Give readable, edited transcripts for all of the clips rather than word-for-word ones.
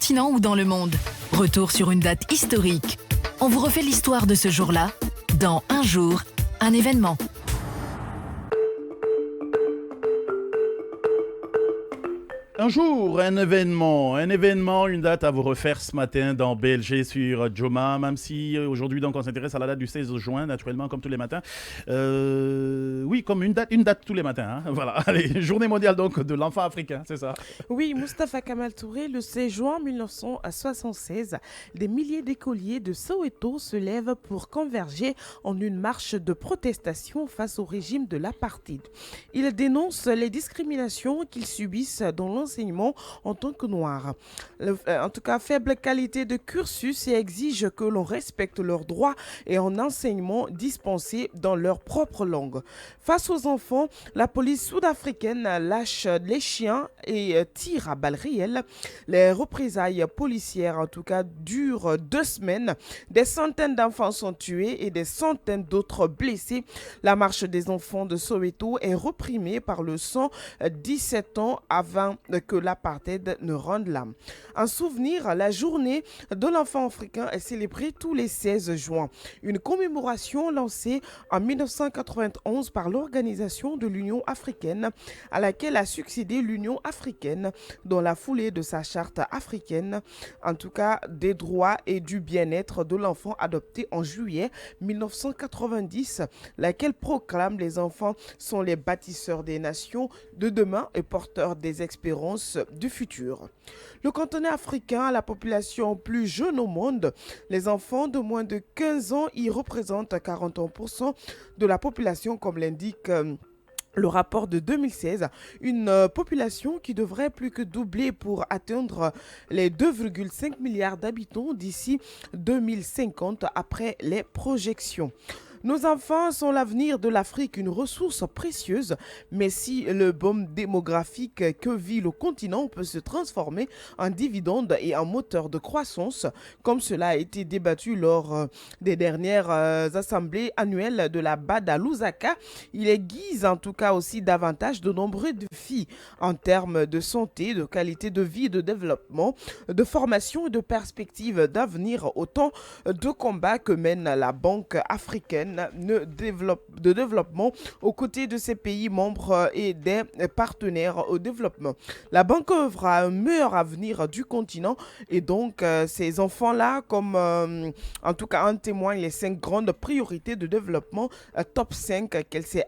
continent ou dans le monde. Retour sur une date historique. On vous refait l'histoire de ce jour-là dans Un jour, un événement. Un jour, un événement, une date à vous refaire ce matin dans BLG sur Joma, même si aujourd'hui donc on s'intéresse à la date du 16 juin, naturellement comme tous les matins. Oui, comme une date tous les matins. Hein. Voilà, allez, journée mondiale donc de l'enfant africain, c'est ça. Oui, Mustapha Kamal Touré, le 16 juin 1976, des milliers d'écoliers de Soweto se lèvent pour converger en une marche de protestation face au régime de l'apartheid. Ils dénoncent les discriminations qu'ils subissent dans l'enseignement en tant que noirs. En tout cas, faible qualité de cursus et exigent que l'on respecte leurs droits et un enseignement dispensé dans leur propre langue. Face aux enfants, la police sud-africaine lâche les chiens et tire à balles réelles. Les représailles policières, en tout cas, durent 2 semaines. Des centaines d'enfants sont tués et des centaines d'autres blessés. La marche des enfants de Soweto est reprimée par le sang 17 ans avant que l'apartheid ne rende l'âme. En souvenir, la journée de l'enfant africain est célébrée tous les 16 juin. Une commémoration lancée en 1991 par l'Organisation de l'Union africaine, à laquelle a succédé l'Union africaine dans la foulée de sa charte africaine, en tout cas des droits et du bien-être de l'enfant adoptée en juillet 1990, laquelle proclame les enfants sont les bâtisseurs des nations de demain et porteurs des espérances du futur. Le continent africain a la population plus jeune au monde. Les enfants de moins de 15 ans y représentent 41% de la population, comme l'indique le rapport de 2016, une population qui devrait plus que doubler pour atteindre les 2,5 milliards d'habitants d'ici 2050 après les projections. Nos enfants sont l'avenir de l'Afrique, une ressource précieuse, mais si le boom démographique que vit le continent peut se transformer en dividende et en moteur de croissance, comme cela a été débattu lors des dernières assemblées annuelles de la BAD à Lusaka, il aiguise en tout cas aussi davantage de nombreux défis en termes de santé, de qualité de vie, de développement, de formation et de perspectives d'avenir, autant de combats que mène la Banque africaine de développement aux côtés de ses pays membres et des partenaires au développement. La banque œuvre à un meilleur avenir du continent et donc ces enfants-là, comme en tout cas en témoignent les 5 grandes priorités de développement top 5 qu'elle s'est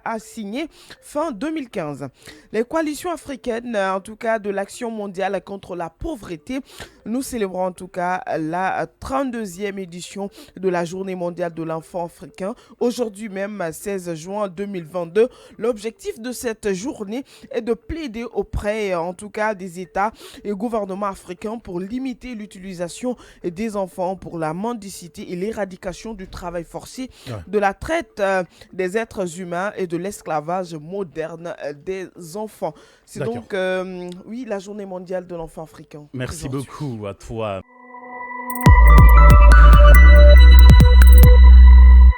assignées fin 2015. Les coalitions africaines, en tout cas de l'action mondiale contre la pauvreté, nous célébrons en tout cas la 32e édition de la Journée mondiale de l'enfant africain. Aujourd'hui même, 16 juin 2022, l'objectif de cette journée est de plaider auprès, en tout cas, des États et gouvernements africains pour limiter l'utilisation des enfants pour la mendicité et l'éradication du travail forcé, de la traite des êtres humains et de l'esclavage moderne des enfants. C'est donc, oui, la Journée mondiale de l'enfant africain. Merci beaucoup à toi.